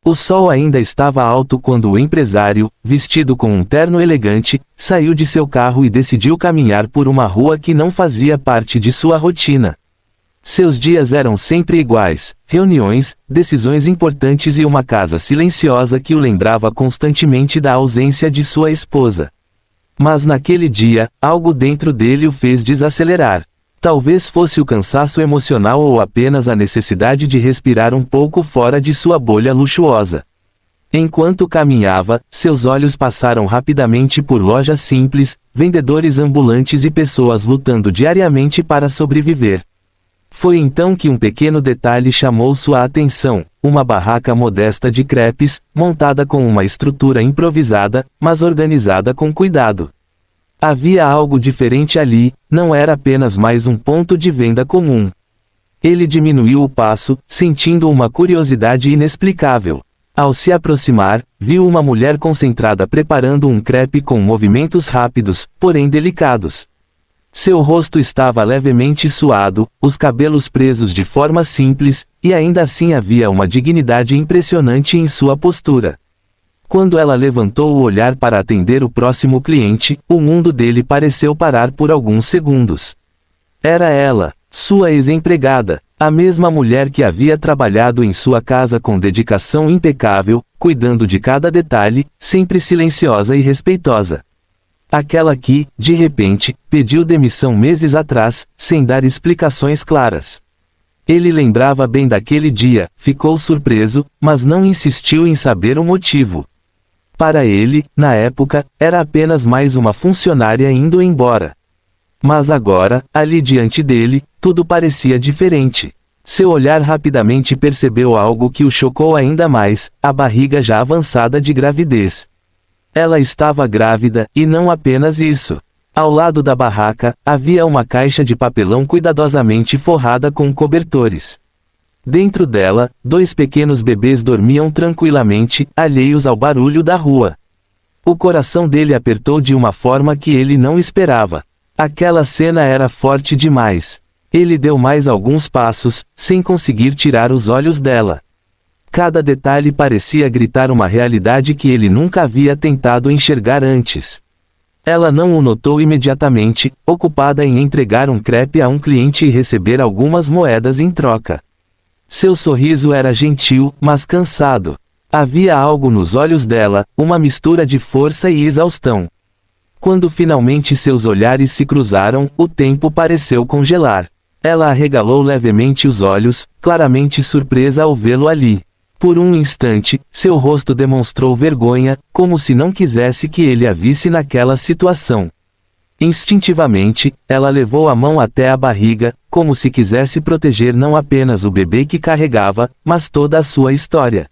O sol ainda estava alto quando o empresário, vestido com um terno elegante, saiu de seu carro e decidiu caminhar por uma rua que não fazia parte de sua rotina. Seus dias eram sempre iguais: reuniões, decisões importantes e uma casa silenciosa que o lembrava constantemente da ausência de sua esposa. Mas naquele dia, algo dentro dele o fez desacelerar. Talvez fosse o cansaço emocional ou apenas a necessidade de respirar um pouco fora de sua bolha luxuosa. Enquanto caminhava, seus olhos passaram rapidamente por lojas simples, vendedores ambulantes e pessoas lutando diariamente para sobreviver. Foi então que um pequeno detalhe chamou sua atenção: uma barraca modesta de crepes, montada com uma estrutura improvisada, mas organizada com cuidado. Havia algo diferente ali, não era apenas mais um ponto de venda comum. Ele diminuiu o passo, sentindo uma curiosidade inexplicável. Ao se aproximar, viu uma mulher concentrada preparando um crepe com movimentos rápidos, porém delicados. Seu rosto estava levemente suado, os cabelos presos de forma simples, e ainda assim havia uma dignidade impressionante em sua postura. Quando ela levantou o olhar para atender o próximo cliente, o mundo dele pareceu parar por alguns segundos. Era ela, sua ex-empregada, a mesma mulher que havia trabalhado em sua casa com dedicação impecável, cuidando de cada detalhe, sempre silenciosa e respeitosa. Aquela que, de repente, pediu demissão meses atrás, sem dar explicações claras. Ele lembrava bem daquele dia, ficou surpreso, mas não insistiu em saber o motivo. Para ele, na época, era apenas mais uma funcionária indo embora. Mas agora, ali diante dele, tudo parecia diferente. Seu olhar rapidamente percebeu algo que o chocou ainda mais: a barriga já avançada de gravidez. Ela estava grávida, e não apenas isso. Ao lado da barraca, havia uma caixa de papelão cuidadosamente forrada com cobertores. Dentro dela, 2 pequenos bebês dormiam tranquilamente, alheios ao barulho da rua. O coração dele apertou de uma forma que ele não esperava. Aquela cena era forte demais. Ele deu mais alguns passos, sem conseguir tirar os olhos dela. Cada detalhe parecia gritar uma realidade que ele nunca havia tentado enxergar antes. Ela não o notou imediatamente, ocupada em entregar um crepe a um cliente e receber algumas moedas em troca. Seu sorriso era gentil, mas cansado. Havia algo nos olhos dela, uma mistura de força e exaustão. Quando finalmente seus olhares se cruzaram, o tempo pareceu congelar. Ela arregalou levemente os olhos, claramente surpresa ao vê-lo ali. Por um instante, seu rosto demonstrou vergonha, como se não quisesse que ele a visse naquela situação. Instintivamente, ela levou a mão até a barriga, como se quisesse proteger não apenas o bebê que carregava, mas toda a sua história.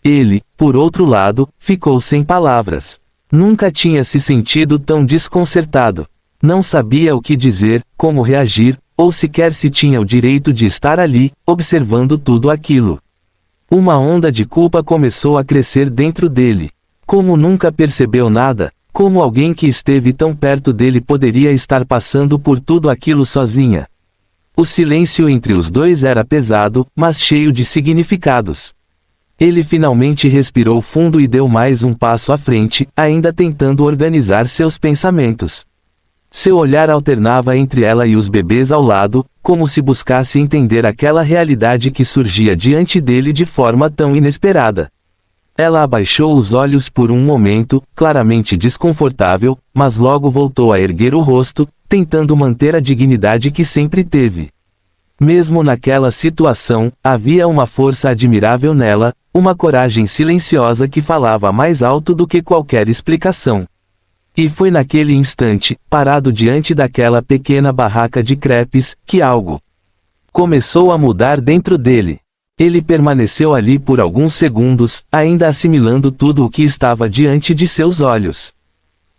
Ele, por outro lado, ficou sem palavras. Nunca tinha se sentido tão desconcertado. Não sabia o que dizer, como reagir, ou sequer se tinha o direito de estar ali, observando tudo aquilo. Uma onda de culpa começou a crescer dentro dele. Como nunca percebeu nada? Como alguém que esteve tão perto dele poderia estar passando por tudo aquilo sozinha? O silêncio entre os dois era pesado, mas cheio de significados. Ele finalmente respirou fundo e deu mais um passo à frente, ainda tentando organizar seus pensamentos. Seu olhar alternava entre ela e os bebês ao lado, como se buscasse entender aquela realidade que surgia diante dele de forma tão inesperada. Ela abaixou os olhos por um momento, claramente desconfortável, mas logo voltou a erguer o rosto, tentando manter a dignidade que sempre teve. Mesmo naquela situação, havia uma força admirável nela, uma coragem silenciosa que falava mais alto do que qualquer explicação. E foi naquele instante, parado diante daquela pequena barraca de crepes, que algo começou a mudar dentro dele. Ele permaneceu ali por alguns segundos, ainda assimilando tudo o que estava diante de seus olhos.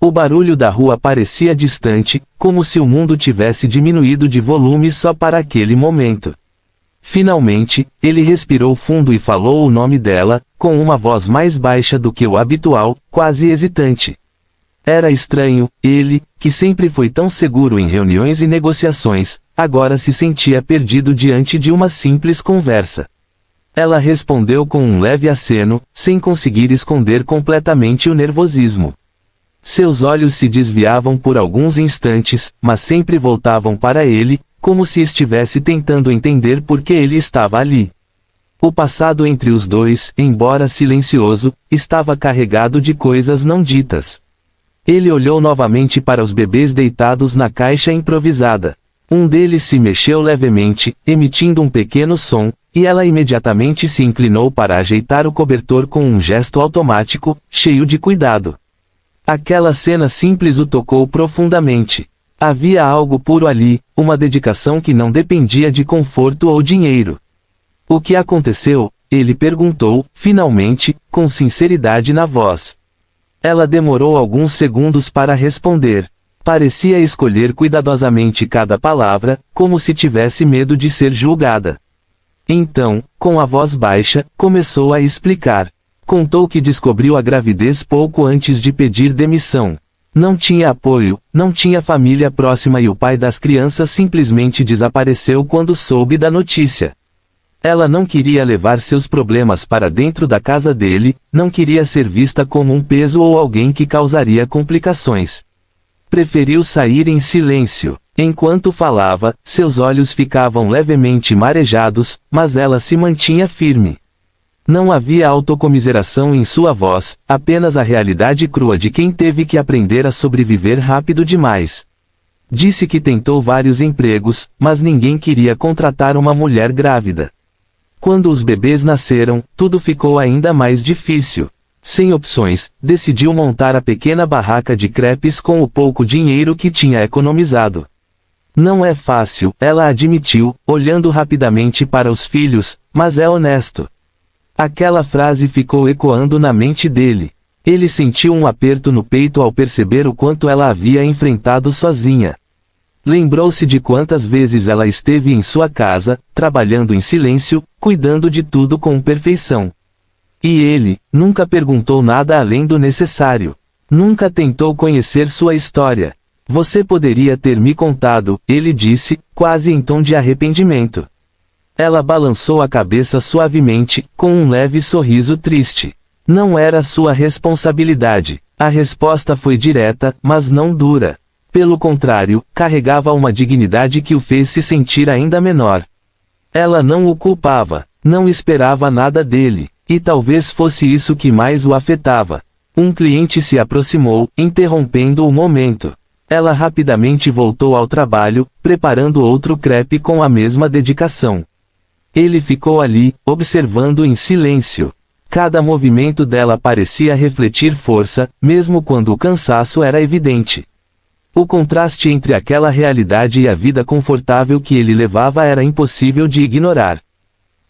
O barulho da rua parecia distante, como se o mundo tivesse diminuído de volume só para aquele momento. Finalmente, ele respirou fundo e falou o nome dela, com uma voz mais baixa do que o habitual, quase hesitante. Era estranho, ele, que sempre foi tão seguro em reuniões e negociações, agora se sentia perdido diante de uma simples conversa. Ela respondeu com um leve aceno, sem conseguir esconder completamente o nervosismo. Seus olhos se desviavam por alguns instantes, mas sempre voltavam para ele, como se estivesse tentando entender por que ele estava ali. O passado entre os dois, embora silencioso, estava carregado de coisas não ditas. Ele olhou novamente para os bebês deitados na caixa improvisada. Um deles se mexeu levemente, emitindo um pequeno som, e ela imediatamente se inclinou para ajeitar o cobertor com um gesto automático, cheio de cuidado. Aquela cena simples o tocou profundamente. Havia algo puro ali, uma dedicação que não dependia de conforto ou dinheiro. O que aconteceu? Ele perguntou, finalmente, com sinceridade na voz. Ela demorou alguns segundos para responder. Parecia escolher cuidadosamente cada palavra, como se tivesse medo de ser julgada. Então, com a voz baixa, começou a explicar. Contou que descobriu a gravidez pouco antes de pedir demissão. Não tinha apoio, não tinha família próxima e o pai das crianças simplesmente desapareceu quando soube da notícia. Ela não queria levar seus problemas para dentro da casa dele, não queria ser vista como um peso ou alguém que causaria complicações. Preferiu sair em silêncio. Enquanto falava, seus olhos ficavam levemente marejados, mas ela se mantinha firme. Não havia autocomiseração em sua voz, apenas a realidade crua de quem teve que aprender a sobreviver rápido demais. Disse que tentou vários empregos, mas ninguém queria contratar uma mulher grávida. Quando os bebês nasceram, tudo ficou ainda mais difícil. Sem opções, decidiu montar a pequena barraca de crepes com o pouco dinheiro que tinha economizado. Não é fácil, ela admitiu, olhando rapidamente para os filhos, mas é honesto. Aquela frase ficou ecoando na mente dele. Ele sentiu um aperto no peito ao perceber o quanto ela havia enfrentado sozinha. Lembrou-se de quantas vezes ela esteve em sua casa, trabalhando em silêncio, cuidando de tudo com perfeição. E ele, nunca perguntou nada além do necessário. Nunca tentou conhecer sua história. Você poderia ter me contado, ele disse, quase em tom de arrependimento. Ela balançou a cabeça suavemente, com um leve sorriso triste. Não era sua responsabilidade. A resposta foi direta, mas não dura. Pelo contrário, carregava uma dignidade que o fez se sentir ainda menor. Ela não o culpava, não esperava nada dele, e talvez fosse isso que mais o afetava. Um cliente se aproximou, interrompendo o momento. Ela rapidamente voltou ao trabalho, preparando outro crepe com a mesma dedicação. Ele ficou ali, observando em silêncio. Cada movimento dela parecia refletir força, mesmo quando o cansaço era evidente. O contraste entre aquela realidade e a vida confortável que ele levava era impossível de ignorar.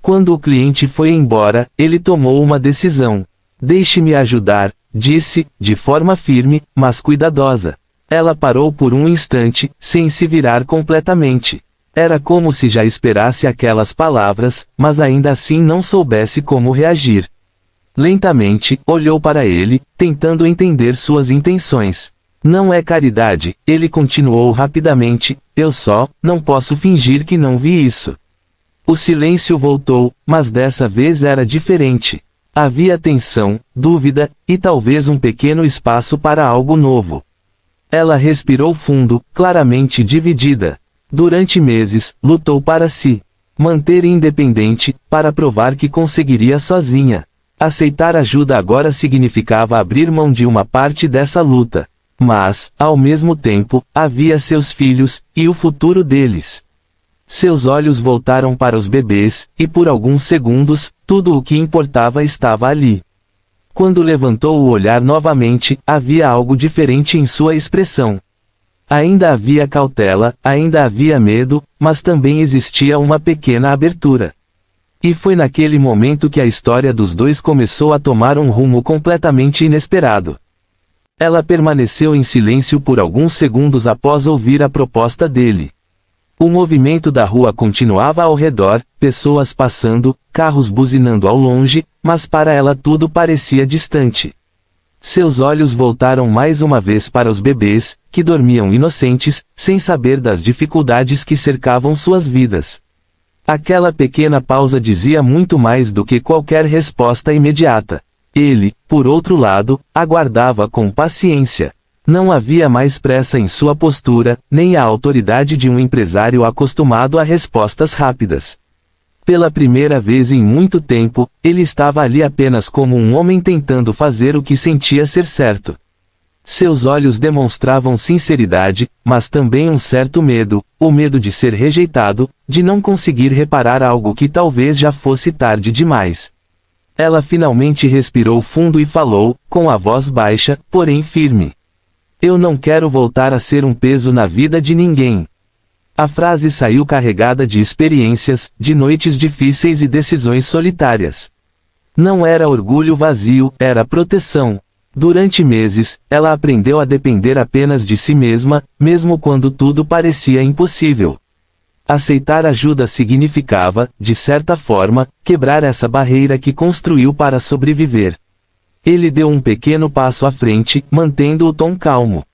Quando o cliente foi embora, ele tomou uma decisão. Deixe-me ajudar, disse, de forma firme, mas cuidadosa. Ela parou por um instante, sem se virar completamente. Era como se já esperasse aquelas palavras, mas ainda assim não soubesse como reagir. Lentamente, olhou para ele, tentando entender suas intenções. Não é caridade, ele continuou rapidamente, eu só, não posso fingir que não vi isso. O silêncio voltou, mas dessa vez era diferente. Havia tensão, dúvida, e talvez um pequeno espaço para algo novo. Ela respirou fundo, claramente dividida. Durante meses, lutou para se manter independente, para provar que conseguiria sozinha. Aceitar ajuda agora significava abrir mão de uma parte dessa luta. Mas, ao mesmo tempo, havia seus filhos, e o futuro deles. Seus olhos voltaram para os bebês, e por alguns segundos, tudo o que importava estava ali. Quando levantou o olhar novamente, havia algo diferente em sua expressão. Ainda havia cautela, ainda havia medo, mas também existia uma pequena abertura. E foi naquele momento que a história dos dois começou a tomar um rumo completamente inesperado. Ela permaneceu em silêncio por alguns segundos após ouvir a proposta dele. O movimento da rua continuava ao redor, pessoas passando, carros buzinando ao longe, mas para ela tudo parecia distante. Seus olhos voltaram mais uma vez para os bebês, que dormiam inocentes, sem saber das dificuldades que cercavam suas vidas. Aquela pequena pausa dizia muito mais do que qualquer resposta imediata. Ele, por outro lado, aguardava com paciência. Não havia mais pressa em sua postura, nem a autoridade de um empresário acostumado a respostas rápidas. Pela primeira vez em muito tempo, ele estava ali apenas como um homem tentando fazer o que sentia ser certo. Seus olhos demonstravam sinceridade, mas também um certo medo, o medo de ser rejeitado, de não conseguir reparar algo que talvez já fosse tarde demais. Ela finalmente respirou fundo e falou, com a voz baixa, porém firme. Eu não quero voltar a ser um peso na vida de ninguém. A frase saiu carregada de experiências, de noites difíceis e decisões solitárias. Não era orgulho vazio, era proteção. Durante meses, ela aprendeu a depender apenas de si mesma, mesmo quando tudo parecia impossível. Aceitar ajuda significava, de certa forma, quebrar essa barreira que construiu para sobreviver. Ele deu um pequeno passo à frente, mantendo o tom calmo.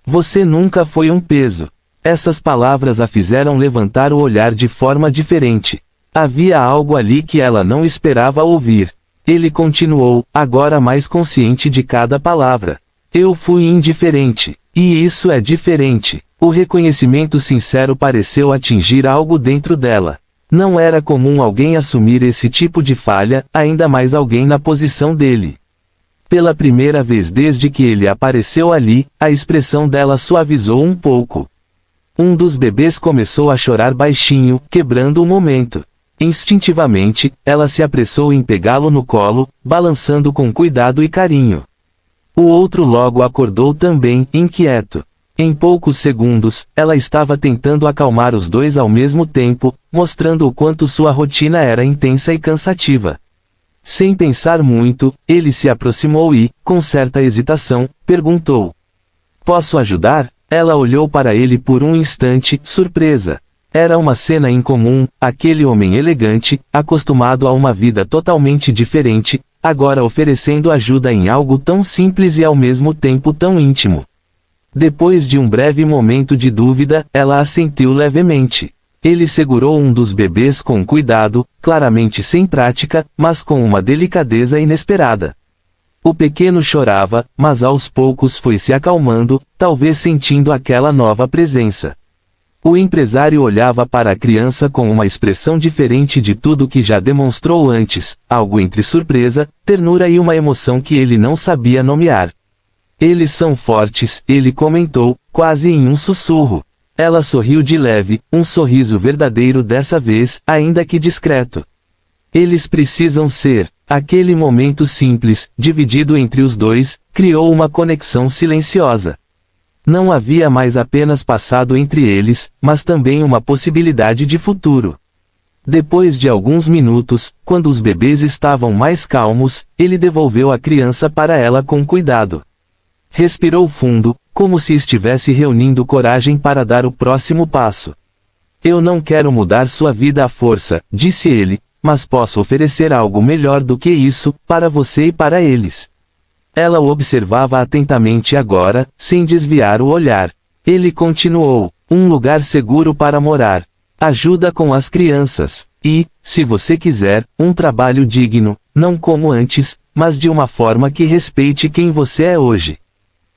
Você nunca foi um peso. Essas palavras a fizeram levantar o olhar de forma diferente. Havia algo ali que ela não esperava ouvir. Ele continuou, agora mais consciente de cada palavra. Eu fui indiferente. E isso é diferente. O reconhecimento sincero pareceu atingir algo dentro dela. Não era comum alguém assumir esse tipo de falha, ainda mais alguém na posição dele. Pela primeira vez desde que ele apareceu ali, a expressão dela suavizou um pouco. Um dos bebês começou a chorar baixinho, quebrando o momento. Instintivamente, ela se apressou em pegá-lo no colo, balançando com cuidado e carinho. O outro logo acordou também, inquieto. Em poucos segundos, ela estava tentando acalmar os dois ao mesmo tempo, mostrando o quanto sua rotina era intensa e cansativa. Sem pensar muito, ele se aproximou e, com certa hesitação, perguntou: Posso ajudar? Ela olhou para ele por um instante, surpresa. Era uma cena incomum, aquele homem elegante, acostumado a uma vida totalmente diferente, agora oferecendo ajuda em algo tão simples e ao mesmo tempo tão íntimo. Depois de um breve momento de dúvida, ela assentiu levemente. Ele segurou um dos bebês com cuidado, claramente sem prática, mas com uma delicadeza inesperada. O pequeno chorava, mas aos poucos foi se acalmando, talvez sentindo aquela nova presença. O empresário olhava para a criança com uma expressão diferente de tudo que já demonstrou antes, algo entre surpresa, ternura e uma emoção que ele não sabia nomear. Eles são fortes, ele comentou, quase em um sussurro. Ela sorriu de leve, um sorriso verdadeiro dessa vez, ainda que discreto. Eles precisam ser. Aquele momento simples, dividido entre os dois, criou uma conexão silenciosa. Não havia mais apenas passado entre eles, mas também uma possibilidade de futuro. Depois de alguns minutos, quando os bebês estavam mais calmos, ele devolveu a criança para ela com cuidado. Respirou fundo, como se estivesse reunindo coragem para dar o próximo passo. Eu não quero mudar sua vida à força, disse ele, mas posso oferecer algo melhor do que isso, para você e para eles. Ela o observava atentamente agora, sem desviar o olhar. Ele continuou, um lugar seguro para morar. Ajuda com as crianças. E, se você quiser, um trabalho digno, não como antes, mas de uma forma que respeite quem você é hoje.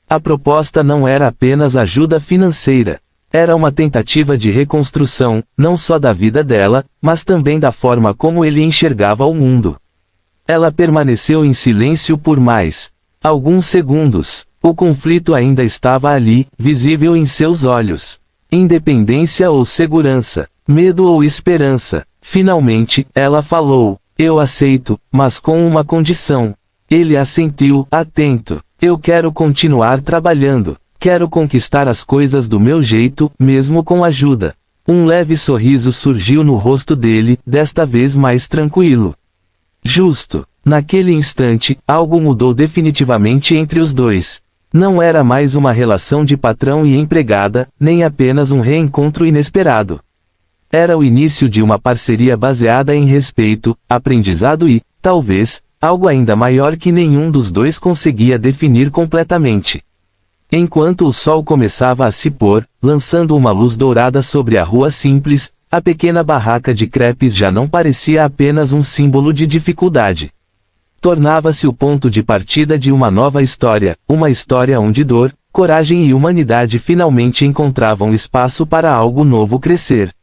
A proposta não era apenas ajuda financeira. Era uma tentativa de reconstrução, não só da vida dela, mas também da forma como ele enxergava o mundo. Ela permaneceu em silêncio por mais alguns segundos. O conflito ainda estava ali, visível em seus olhos. Independência ou segurança, medo ou esperança. Finalmente, ela falou: eu aceito, mas com uma condição. Ele assentiu, atento. Eu quero continuar trabalhando. Quero conquistar as coisas do meu jeito, mesmo com ajuda. Um leve sorriso surgiu no rosto dele, desta vez mais tranquilo. Justo. Naquele instante, algo mudou definitivamente entre os dois. Não era mais uma relação de patrão e empregada, nem apenas um reencontro inesperado. Era o início de uma parceria baseada em respeito, aprendizado e, talvez, algo ainda maior que nenhum dos dois conseguia definir completamente. Enquanto o sol começava a se pôr, lançando uma luz dourada sobre a rua simples, A pequena barraca de crepes já não parecia apenas um símbolo de dificuldade. Tornava-se o ponto de partida de uma nova história, uma história onde dor, coragem e humanidade finalmente encontravam espaço para algo novo crescer.